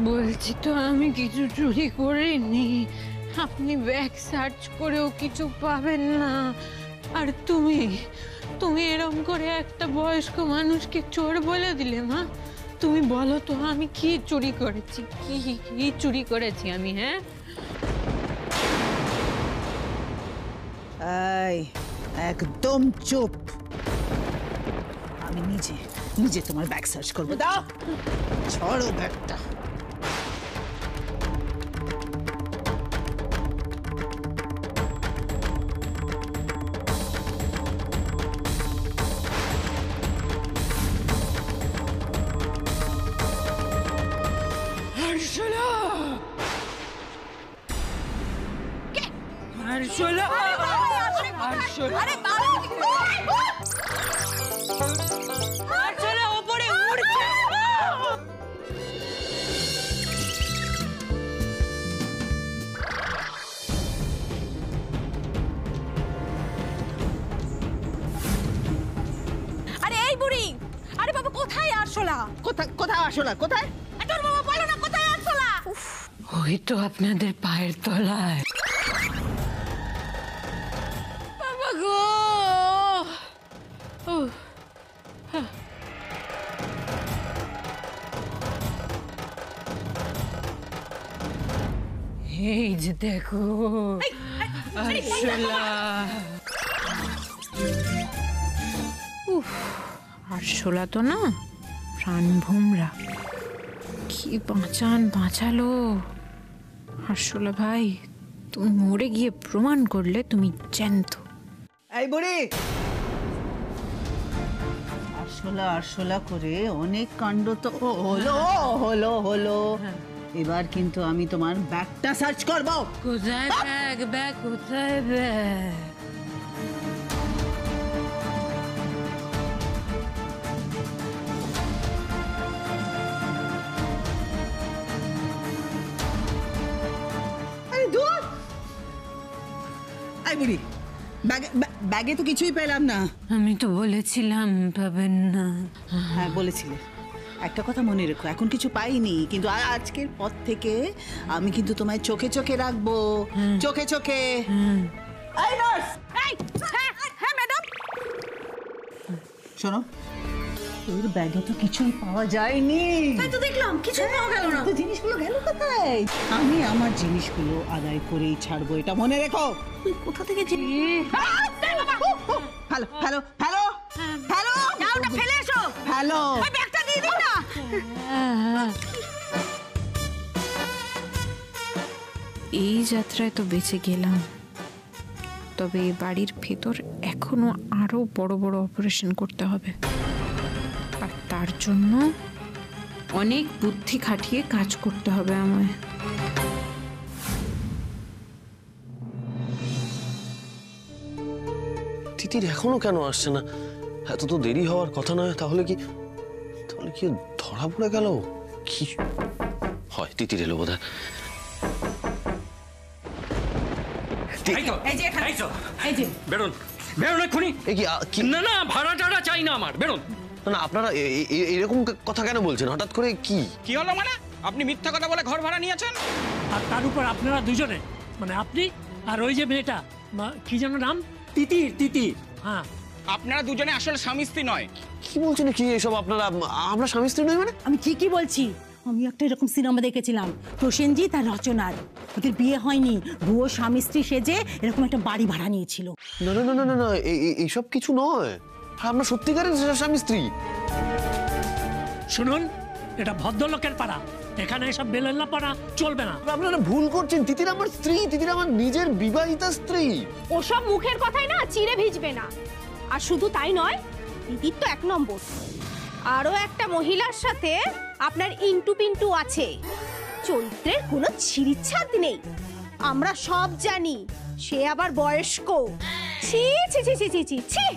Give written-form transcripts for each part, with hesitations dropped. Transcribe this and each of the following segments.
বলছি তো আমি কিছু চুরি করিনি। আপনি ব্যাগ সার্চ করেও কিছু পাবেন না। আর তুমি তুমি এরকম করে একটা বয়স্ক মানুষকে চোর বলে দিলে মা। তুমি বলো তো আমি কি চুরি করেছি, কি চুরি করেছি আমি? হ্যাঁ, একদম চুপ। আমি নিজে নিজে তোমার ব্যাগ সার্চ করবো। দাও, ছড়ো ব্যাগটা। কোথায় আরশোলা? কোথায়? ওই তো আপনাদের পায়ের তলায়। বাবা গো, এই যে দেখো আরশোলা। আরশোলা তো না, প্রাণভোমরা। কি বাঁচালো আরশোলা ভাই। তুমি মরে গিয়ে প্রমাণ করলে তুমি জ্যান্ত। এই বুড়ি, আরশোলা করে অনেক কাণ্ড তো হলো। এবার কিন্তু আমি তোমার ব্যাগটা সার্চ করবো। কোথায় ব্যাগ? কোথায় ব্যাগ? বুড়ি, ব্যাগে তো কিছুই পেলাম না। আমি তো বলেছিলাম পাবেন না। হ্যাঁ বলেছিলে। একটা কথা মনে রেখো, এখন কিছু পাইনি, কিন্তু আজকের পর থেকে আমি কিন্তু তোমায় চোখে চোখে রাখবো। চোখে চোখে। এই নার্স! হ্যাঁ ম্যাডাম। শোনো, তোর ব্যাগে তো কিছুই পাওয়া যায়নি। তাই তো দেখলাম, কিছুই পাওয়া গেল না। তো জিনিসগুলো গেল কোথায়? আমি আমার জিনিসগুলো আদায় করেই ছাড়বো, এটা মনে রেখো। তুই কোথা থেকে ফেলে এসো। হ্যালো, ব্যাগটা দিয়ে দিন না। এই যাত্রায় তো বেঁচে গেলাম, তবে এই বাড়ির ভেতর এখনো আরো বড় বড় অপারেশন করতে হবে। আর তার জন্য অনেক বুদ্ধি খাটিয়ে কাজ করতে হবে আমায়। তিতির এখনো কেন আসছে না? এত তো দেরি হওয়ার কথা নয়। তাহলে কি ধরা পড়ে গেল? কি হয়, তিতির এলো বোধ হয়। না ভাড়া টাড়া চাই না আমার, বেরোন। না আপনারা এরকম কথা কেন বলছেন হঠাৎ করে? কি হলো? মানে আপনি মিথ্যা কথা বলে ঘর ভাড়া নিয়েছেন, আর তার উপর আপনারা দুজনে, মানে আপনি আর ওই যে মেয়েটা, কি যেন নাম, তিতির। হ্যাঁ, আপনারা দুজনে আসলে স্বামী স্ত্রী নয়। কি বলছেন কি এসব আপনারা? আমরা স্বামী স্ত্রী নই মানে? আমি ঠিকই বলছি। আমি একটা এরকম সিনেমা দেখেছিলাম, প্রসেনজিৎ আর রচনার। ওদের বিয়ে হয়নি, ভুয়ো স্বামী স্ত্রী সেজে এরকম একটা বাড়ি ভাড়া নিয়েছিল। না না না না না, এইসব কিছু নয়। আমরা সত্যিকারের স্বামী স্ত্রী। শুনুন, এটা ভদ্রলোকের পাড়া, এখানে এসব বেলেল্লা পাড়া চলবে না। আপনারা ভুল করছেন। তিতির আমার স্ত্রী, তিতির আমার নিজের বিবাহিতা স্ত্রী। ওসব মুখের কথাই না চিড়ে ভিজবে না। আর শুধু তাই নয়, তিতির তো 1 নম্বর। আরো একটা মহিলার সাথে আপনার ইন্টু পিন্টু আছে। চরিত্রের কোনো ছিঁড়িচ্ছাদ নেই, আমরা সব জানি। সে আবার বয়স্ক। ছি ছি ছি ছি ছি ছি,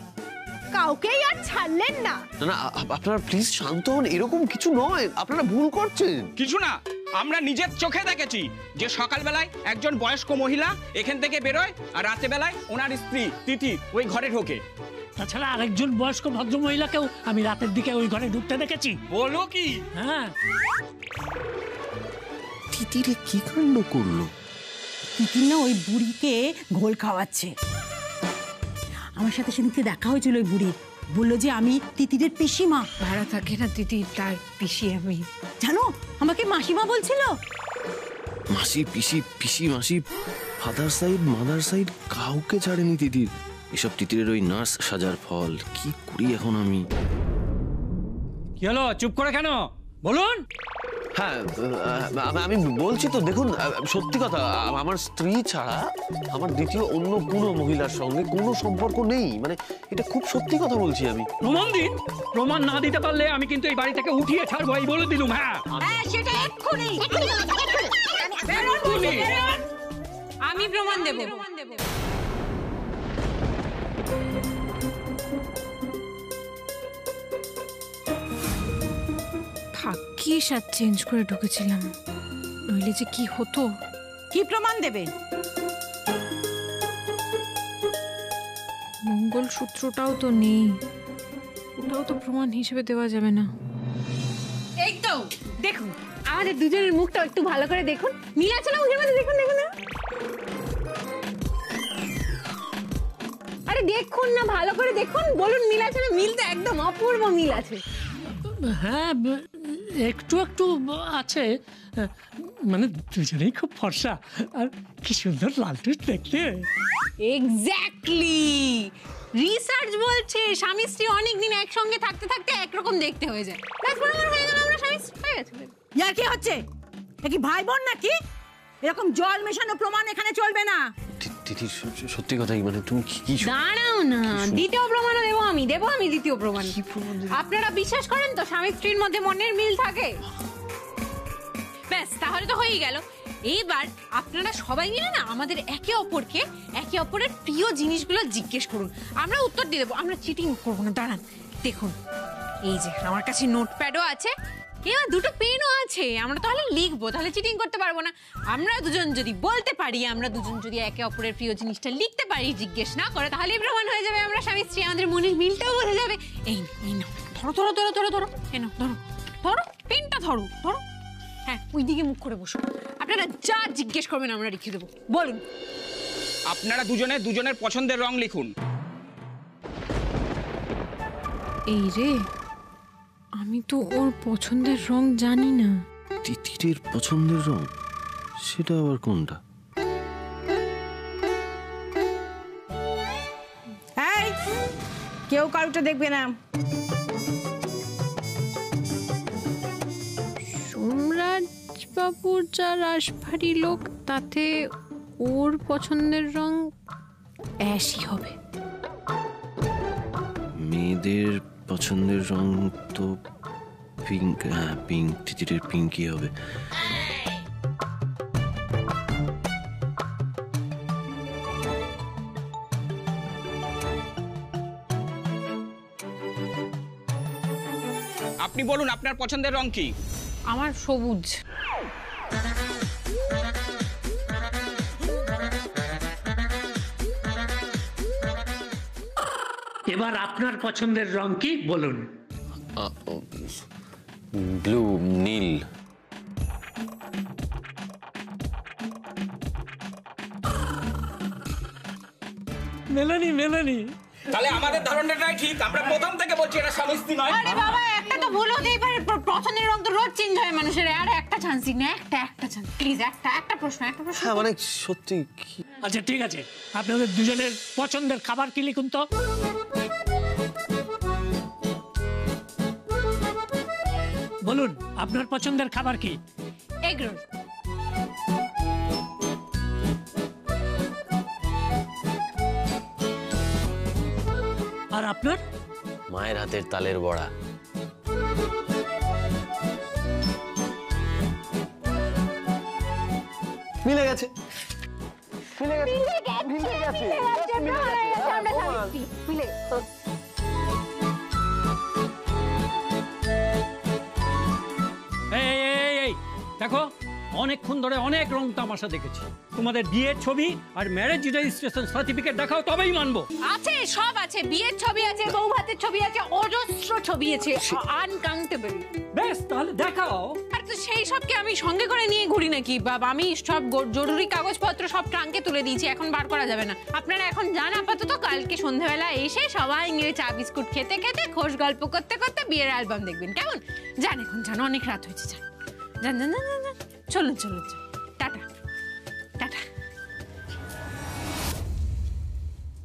কাউকেই আর ছাড়লেন না। না আপনারা প্লিজ শান্ত হন। এরকম কিছু নয়, আপনারা ভুল করছেন। কিছু না, আমরা নিজের চোখে দেখেছি যে সকালবেলায় একজন বয়স্ক মহিলা এখান থেকে বেরোয়, আর রাতে বেলায় ওনার স্ত্রী তিথি ওই ঘরে ঢোকে। তাছাড়া আরেকজন বয়স্ক ভদ্র মহিলাকেও আমি রাতের দিকে ওই ঘরে ঢুকতে দেখেছি। বলো কি? হ্যাঁ। তিতিরে কি কাণ্ড করলো? তিতির না ওই বুড়িকে ঘোল খাওয়াচ্ছে। আমার সাথে সেদিনকে দেখা হয়েছিল ওই বুড়ি, বললো যে আমি তিতিরের পিসিমা। ভাড়া থাকে না তিতির, তার পিসি আমি। জানো আমাকে মাসিমা বলছিল। মাসি, পিসি, পিসি, মাসি, ফাদার সাইড, মাদার সাইড কাউকে ছাড়েনি তিতির। এসব তিতিরের ওই নার্স সাজার ফল। কি করি এখন আমি? কি হলো, চুপ করে কেন? বলুন। হ্যাঁ, আমি বলছি তো, দেখুন সত্যি কথা, আমার স্ত্রী ছাড়া আমার দ্বিতীয় অন্য কোনো মহিলার সঙ্গে কোনো সম্পর্ক নেই। মানে এটা খুব সত্যি কথা বলছি আমি। প্রমাণ দিন। প্রমাণ না দিতে পারলে আমি কিন্তু এই বাড়ি থেকে উঠিয়ে ছাড়বো, এই বলে দিলুম। হ্যাঁ, সেটা এক্ষুনি আমি প্রমাণ দেব। ভাগ্যিস আর চেঞ্জ করে ঢুকেছিলাম, নইলে যে কি হতো। কি প্রমাণ দেবে? মঙ্গলসূত্রটাও তো নেই, ওটাও তো প্রমাণ হিসেবে দেওয়া যাবে না। এই তো দেখুন, আমাদের দুজনের মুখটা একটু ভালো করে দেখুন, মিল আছে না মুখের মধ্যে? দেখুন দেখুন না, আরে দেখুন না, ভালো করে দেখুন, বলুন মিল আছে না? মিল তো একদম অপূর্ব মিল আছে। হ্যাঁ, একটু একটু আছে। মানে দুজনেই খুব ফর্সা, আর কি সুন্দর লালটুস দেখতে। এক্স্যাক্টলি, রিসার্চ বলছে স্বামী স্ত্রী অনেকদিন একসঙ্গে থাকতে থাকতে একরকম দেখতে হয়ে যায়। ব্যাস, প্রমাণ হয়ে গেল আমরা স্বামী স্ত্রী হয়ে গেছে। ইয়ার কি হচ্ছে? এ কি ভাই বোন নাকি? এরকম জল মেশানো প্রমাণ এখানে চলবে না। তিতির সত্যি কথাই, মানে তুমি কি? দাঁড়াও না, দ্বিতীয় প্রমাণও দেবো আমি দ্বিতীয় প্রমাণ। আপনারা বিশ্বাস করেন তো স্বামী স্ত্রীর মধ্যে মনের মিল থাকে? ব্যাস, তাহলে তো হয়েই গেল। এইবার আপনারা সবাই মিলে না আমাদের একে অপরের প্রিয় জিনিসগুলো জিজ্ঞেস করুন, আমরা উত্তর দিয়ে দেবো। আমরা চিটিং করবো না। দাঁড়ান, দেখুন এই যে আমার কাছে নোটপ্যাডও আছে, এবার দুটো পেনও আছে। আমরা তাহলে লিখবো, তাহলে চিটিং করতে পারবো না। আমরা দুজন যদি বলতে পারি, আমরা দুজন যদি একে অপরের প্রিয় জিনিসটা লিখতে পারি জিজ্ঞেস না করে, তাহলেই প্রমাণ হয়ে যাবে আমরা স্বামী স্ত্রী। আমাদের মনের মিলটাও বোঝা যাবে। এই নাও, ধরো, এই নাও, ধরো পেনটা, ধরো। হ্যাঁ, ওই দিকে মুখ করে বসো। আপনারা যা জিজ্ঞেস করবেন আমরা লিখে দেবো। বলুন। আপনারা দুজনের পছন্দের রং লিখুন। এই রে, আমি তো ওর পছন্দের রং জানি না। তিতিরের পছন্দের রং সেটা আবার কোনটা? এই, কেউ কারোটা দেখবে না। সোমরাজ বাবুর যা রাশভারী লোক, তাতে ওর পছন্দের রং অ্যাশই হবে। মেয়েদের পছন্দের রং তো পিঙ্ক। হ্যাঁ, পিঙ্ক। তিতিরের পিঙ্কই হবে। আপনি বলুন আপনার পছন্দের রং কি? আমার সবুজ। এবার আপনার পছন্দের রং কি বলুন? ব্লু, নীল। মেলানি। তাহলে আমাদের ধারণাটাই ঠিক। আমরা প্রথম থেকে বলছি এটা স্বামী স্ত্রী নয়। আরে বাবা, একটা তো ভুল হতেই পারে। পছন্দের রং তো রোজ চেঞ্জ হয় মানুষের। আর একটা চান্স দিন না, একটা চান্স প্লিজ। একটা প্রশ্ন। হ্যাঁ, মানে সত্যি কি? আচ্ছা ঠিক আছে, আপনাদের দুজনের পছন্দের খাবার কি লিখুন তো। বলুন আপনার পছন্দের খাবার কি? Egg roll. আর আপনার? মায়ের হাতের তালের বড়া। মিলে গেছে। এই দেখো, অনেকক্ষণ ধরে অনেক রং তামাশা দেখেছি। তোমাদের বিয়ের ছবি আর ম্যারেজ রেজিস্ট্রেশন সার্টিফিকেট দেখাও, তবেই মানবো। আছে, সব আছে। বিয়ের ছবি আছে, বউ ভাতের ছবি আছে, অজস্র ছবি আছে, আনকাউন্টেবল। বেশ, তাহলে দেখাও। আর তো সেই সব সবকে আমি সঙ্গে করে নিয়ে ঘুরি নাকি? বাবা, আমি সব জরুরি কাগজপত্র সব ট্রাঙ্কে তুলে দিয়েছি, এখন বার করা যাবে না। আপনারা এখন যান আপাতত, কালকে সন্ধ্যাবেলা এসে সবাই মিলে চা বিস্কুট খেতে খেতে খোশ গল্প করতে করতে বিয়ের অ্যালবাম দেখবেন, কেমন? যান এখন, যান, অনেক রাত হয়েছে, যান যান যান যান যান, চলুন চলুন, টাটা টাটা।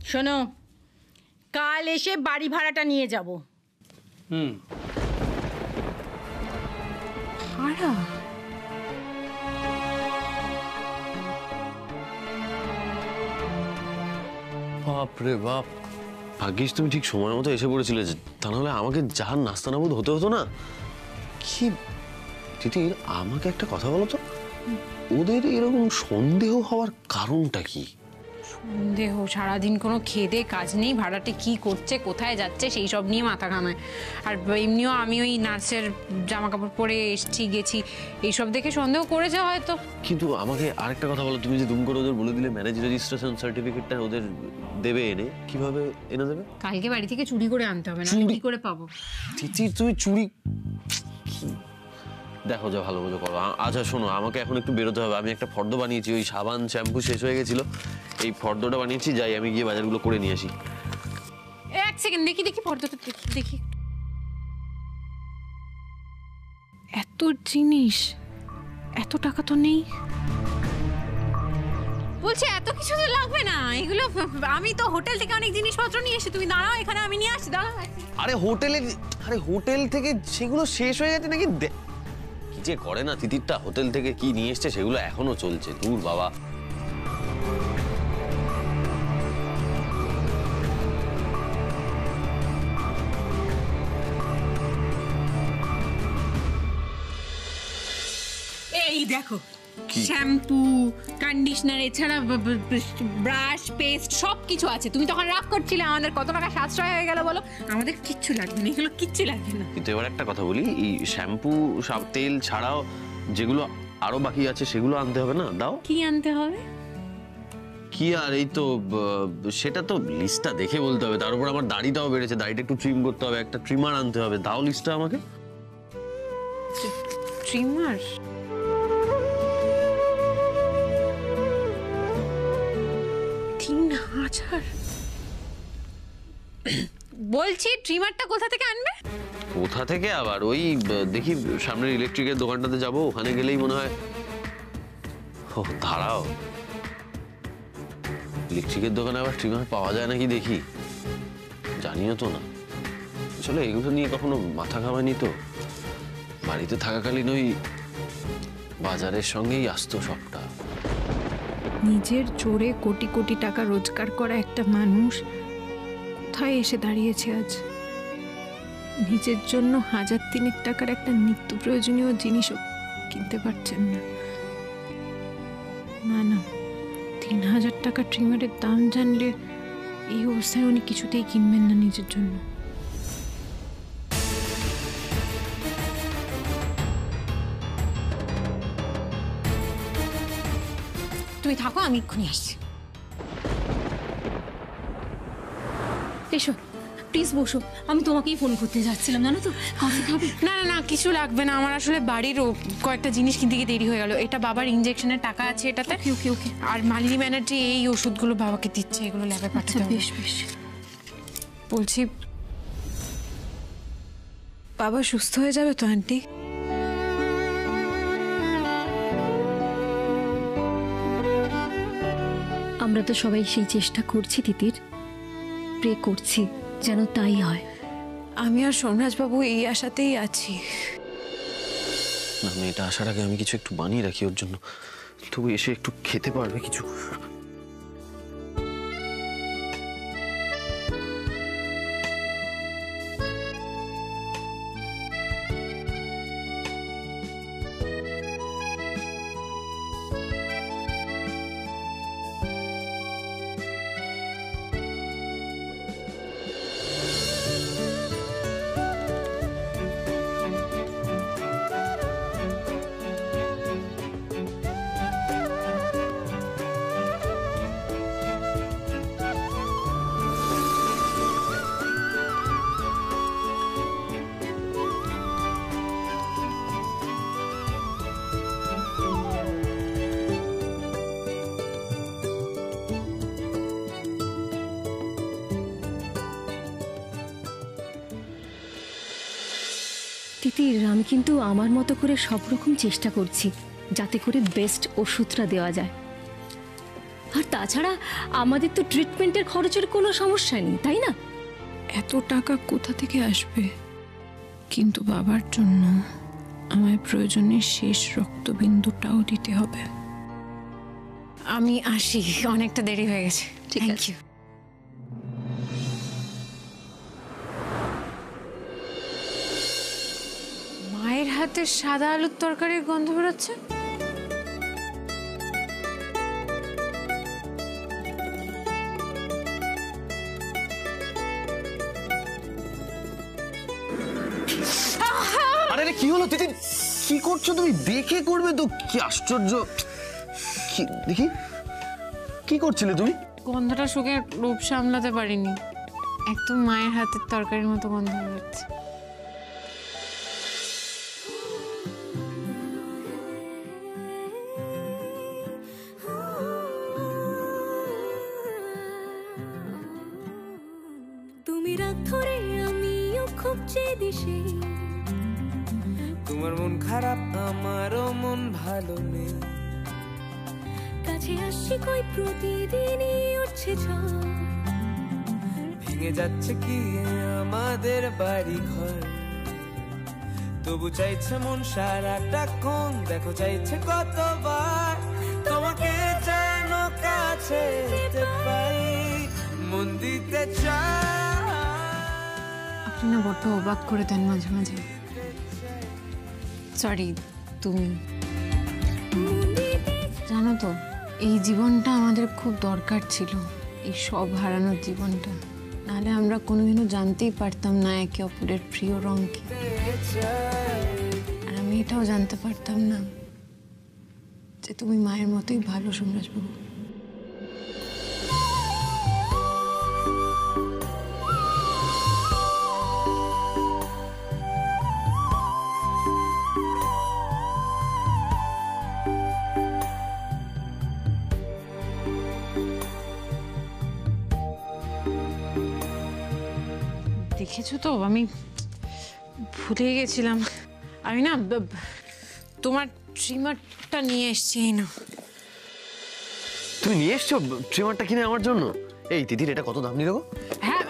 শোনো, কাল এসে বাড়ি ভাড়াটা নিয়ে যাব। ভাড়া? বাপ রে বাপ, ভাগ্যিস তুমি ঠিক সময় মতো এসে পড়েছিলে, তা নাহলে আমাকে যার নাস্তানাবুদ হতে হতো না। কি তিতির, আমাকে একটা কথা বলো তো, ওদের এরকম সন্দেহ হওয়ার কারণটা কি? সন্দেহ? সারাদিন কোনো খেদে কাজ নেই, ভাড়াটে কি করছে, কোথায় যাচ্ছে, সেই সব নিয়ে মাথা ঘামায়। আর এমনিও আমি ওই নার্সের জামা কাপড় পরে এসছি গেছি, এইসব দেখে সন্দেহ করেছে হয়তো। কিন্তু আমাকে আরেকটা কথা বলো, তুমি যে দুম করে ওদের বলে দিলে ম্যারেজ রেজিস্ট্রেশন সার্টিফিকেটটা ওদের দেবে এনে, কিভাবে এনে দেবে? কালকে বাড়ি থেকে চুরি করে আনতে হবে, না কি করে পাবো? তিতির, তুমি চুরি দেখো, যা ভালো মতো করো। আচ্ছা শোনো, আমাকে এখন একটু বেরোতে হবে, আমি একটা ফর্দ বানিয়েছি, ওই সাবান শ্যাম্পু শেষ হয়ে গেছিল, এই ফর্দটা বানিয়েছি, যাই আমি গিয়ে বাজারগুলো করে নিয়ে আসি। এক সেকেন্ড, দেখি দেখি ফর্দটা, দেখি দেখি। এত জিনিস, এত টাকা তো নেই। বলছি এত কিছু তো লাগবে না এগুলো, আমি তো হোটেল থেকে অনেক জিনিসপত্র নিয়ে এসে, তুমি দাঁড়াও এখানে, আমি নিয়ে আসছি, দাঁড়াও। আরে হোটেল থেকে সেগুলো শেষ হয়ে গেছে নাকি? কি যে করে না তিতিরটা, হোটেল থেকে কি নিয়ে এসছে সেগুলো এখনো চলছে, দূর বাবা। এই দেখো, শ্যাম্পু, কন্ডিশনার, এছাড়া ব্রাশ, পেস্ট সব কিছু আছে। তুমি তখন রাগ করছিলে আমাদের কত টাকা সাশ্রয় হয়ে গেল বলো। আমাদের কিচ্ছু লাগবে না, এগুলো কিচ্ছু লাগবে না। কিন্তু এবার একটা কথা বলি, এই শ্যাম্পু সব তেল ছাড়াও যেগুলো আরো বাকি আছে সেগুলো আনতে হবে না? দাও। কি আনতে হবে? কি আর, এই তো সেটা তো লিস্টটা দেখে বলতে হবে। তার উপর আমার দাড়িটাও বেড়েছে, দাড়িটা একটু ট্রিম করতে হবে, একটা ট্রিমার আনতে হবে। দাও লিস্টটা আমাকে। ট্রিমার? বলছি ট্রিমারটা কোথা থেকে আনবে? কোথা থেকে আবার, ওই দেখি সামনের ইলেকট্রিকের দোকানটাতে যাবো, ওখানে গেলেই মনে হয়। ও দাঁড়াও, ইলেকট্রিকের দোকানে আবার ট্রিমার পাওয়া যায় নাকি দেখি, জানিও তো না। আসলে এগুলো নিয়ে কখনো মাথা ঘামায়নি তো, বাড়িতে থাকাকালীন ওই বাজারের সঙ্গেই আসতো সবটা। নিজের জোরে কোটি কোটি টাকা রোজগার করা একটা মানুষ কোথায় এসে দাঁড়িয়েছে আজ? নিজের জন্য 1000-3 টাকার একটা নিত্য প্রয়োজনীয় জিনিসও কিনতে পারছেন না। না না, 3000 টাকা ট্রিমারের দাম জানলে এই অবস্থায় উনি কিছুতেই কিনবেন না নিজের জন্য। তুমি থাকো, আমি এক্ষুনি আসছি। এসো প্লিজ বসো, আমি তোমাকেই ফোন করতে যাচ্ছিলাম, জানো তো। কফি খাবে? না না না, কিছু লাগবে না, আমার আসলে বাড়ির কয়েকটা জিনিস কিনতে গিয়ে দেরি হয়ে গেল। এটা বাবার ইনজেকশনের টাকা আছে এটাতে। ওকে ওকে। আর মালিনী ব্যানার্জি এই ওষুধগুলো বাবাকে দিচ্ছে, এগুলো ল্যাবে পাঠাতে হবে। বেশ বেশ। বলছি বাবা সুস্থ হয়ে যাবে তো আন্টি? আমরা তো সবাই সেই চেষ্টা করছি তিতির, প্রে করছি যেন তাই হয়। আমি আর সোমরাজ বাবু এই আশাতেই আছি। না, মেয়েটা আসার আগে আমি কিছু একটু বানিয়ে রাখি ওর জন্য, তবু এসে একটু খেতে পারবে কিছু। তিতির, আমি কিন্তু আমার মতো করে সব রকম চেষ্টা করছি যাতে করে বেস্ট ওষুধটা দেওয়া যায়। আর তাছাড়া আমাদের তো ট্রিটমেন্টের খরচের কোনো সমস্যা নেই, তাই না? এত টাকা কোথা থেকে আসবে? কিন্তু বাবার জন্য আমায় প্রয়োজনে শেষ রক্তবিন্দুটাও দিতে হবে। আমি আসি, অনেকটা দেরি হয়ে গেছে। Thank you. মায়ের হাতে সাদা আলুর তরকারির গন্ধ বেরোচ্ছে। আরে রে, কি হলো তিতির? কি করছো তুমি? দেখে করবে তো। কি আশ্চর্য! কি দেখি, কি করছিলে তুমি? গন্ধটা শুকে রূপ সামলাতে পারিনি, একদম মায়ের হাতের তরকারির মতো গন্ধ বেরোচ্ছে। তুমি রাত ধরে আমিও খুব চেয়েছি, তোমার মন খারাপ আমারও মন ভালো নেই, কাছে আসছি কই প্রতিদিনই উঠছে ঝড়, ভেঙে যাচ্ছে কি আমাদের বাড়ি ঘর, তবু চাইছে মন সারাটাক্ষণ, দেখো চাইছে কতবার তোমাকে যেন কাছে যেতে পাই, মন দিতে চাই। আপনি না বড্ড অবাক করে দেন মাঝে মাঝে। সরি। তুমি জানো তো, এই জীবনটা আমাদের খুব দরকার ছিল, এই সব হারানোর জীবনটা, নাহলে আমরা কোনোদিনও জানতেই পারতাম না একে অপরের প্রিয় রং কি। আর আমি এটাও জানতে পারতাম না যে তুমি মায়ের মতোই ভালো, সোমরাজবাবু। দেখেছো তো, আমি ভুলে গেছিলাম। আমি না তোমার ট্রিমারটা নিয়ে এসছি। না, তুমি নিয়ে এসছো ট্রিমারটা কিনে আমার জন্য? এই তিতির, এটা কত দাম নিল গো? হ্যাঁ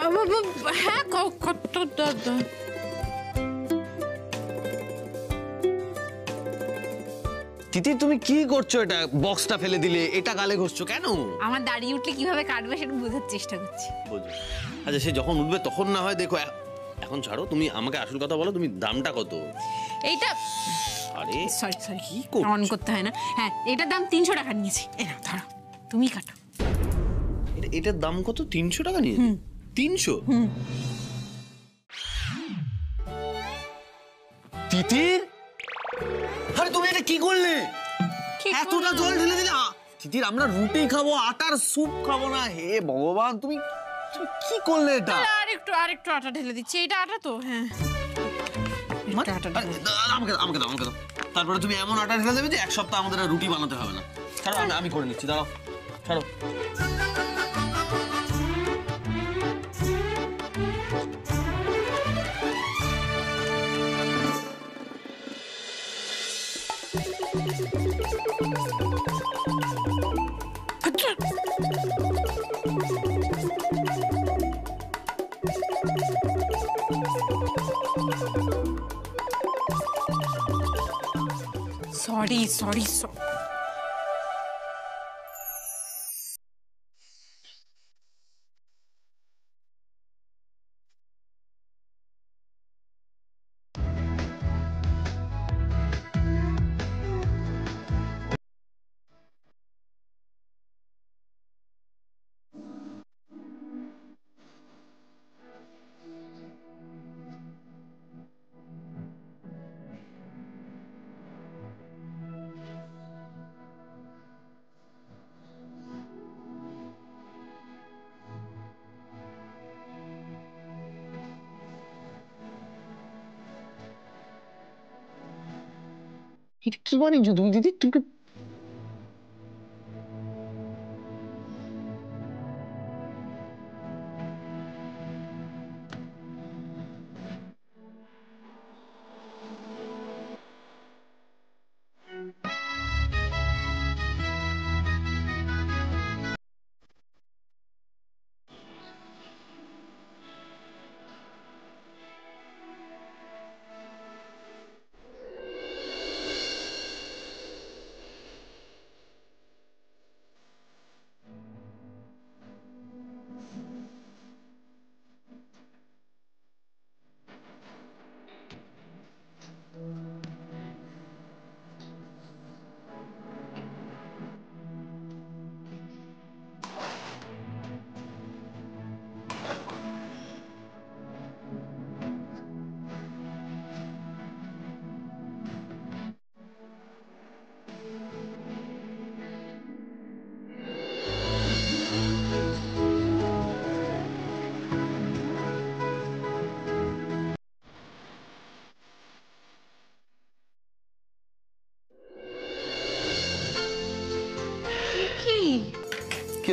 হ্যাঁ, কত দাদা। তিতির, তুমি কি করছো? এটা বক্সটা ফেলে দিলে, এটা গালে ঘষছো কেন? আমার দাঁড়িয়ে উঠলে কিভাবে কাটবে সেটা বোঝার চেষ্টা করছি। আচ্ছা, সে যখন উঠবে তখন না হয় দেখো, এখন ছাড়ো। তুমি আমাকে আসল কথা বলো, তুমি দামটা কত? এইটা, আরে সরি কি করছো? অন করতে হয় না। হ্যাঁ, এটার দাম 300 টাকা নিয়েছি। এই নাও ধরো, তুমি কাটো। এটার দাম কত? 300 টাকা নিয়ে? 300? তিতির, আরে তুমি এটা কি করলে? এতটা জল ঢেলে দিলে। তিতির, আমরা রুটি খাবো, আটার স্যুপ খাবো না? হে ভগবান, তুমি কি করলে এটা? আরেকটু আটা ঢেলে দিচ্ছি। এইটা আটা তো? হ্যাঁ, আমাকে দাও। তারপরে তুমি এমন আটা ঢেলে দেবে যে এক সপ্তাহ আমাদের আর রুটি বানাতে হবে না। ছাড়ো, আমি করে নিচ্ছি, দাঁড়াও, ছাড়ো। সরি। এটা কি বানিয়েছো তুমি দিদি? তুমি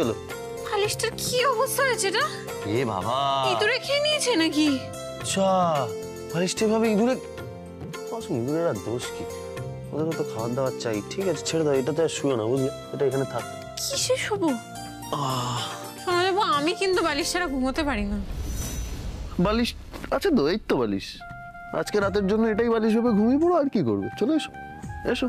হলো? বালিশটার কি অবস্থা হয়েছে এটা? এ বাবা, ইঁদুরে খেয়ে নিয়েছে নাকি? আচ্ছা, বালিশটা ভাবে ইঁদুরে, ইঁদুরের আর দোষ কি? ওদেরও তো খাবার দাবার চাই। ঠিক আছে, ছেড়ে দাও, এটাতে আর শুয়ে না, বুঝলে? এটা এখানে থাক। কিসে শোবো? শোনা যাবো, আমি কিন্তু বালিশ ছাড়া ঘুমোতে পারি না। বালিশ আচ্ছা তো, এই তো বালিশ। আজকে রাতের জন্য এটাই বালিশ ভেবে ঘুমিয়ে পড়ো, আর কি করবে? চলে এসো, এসো।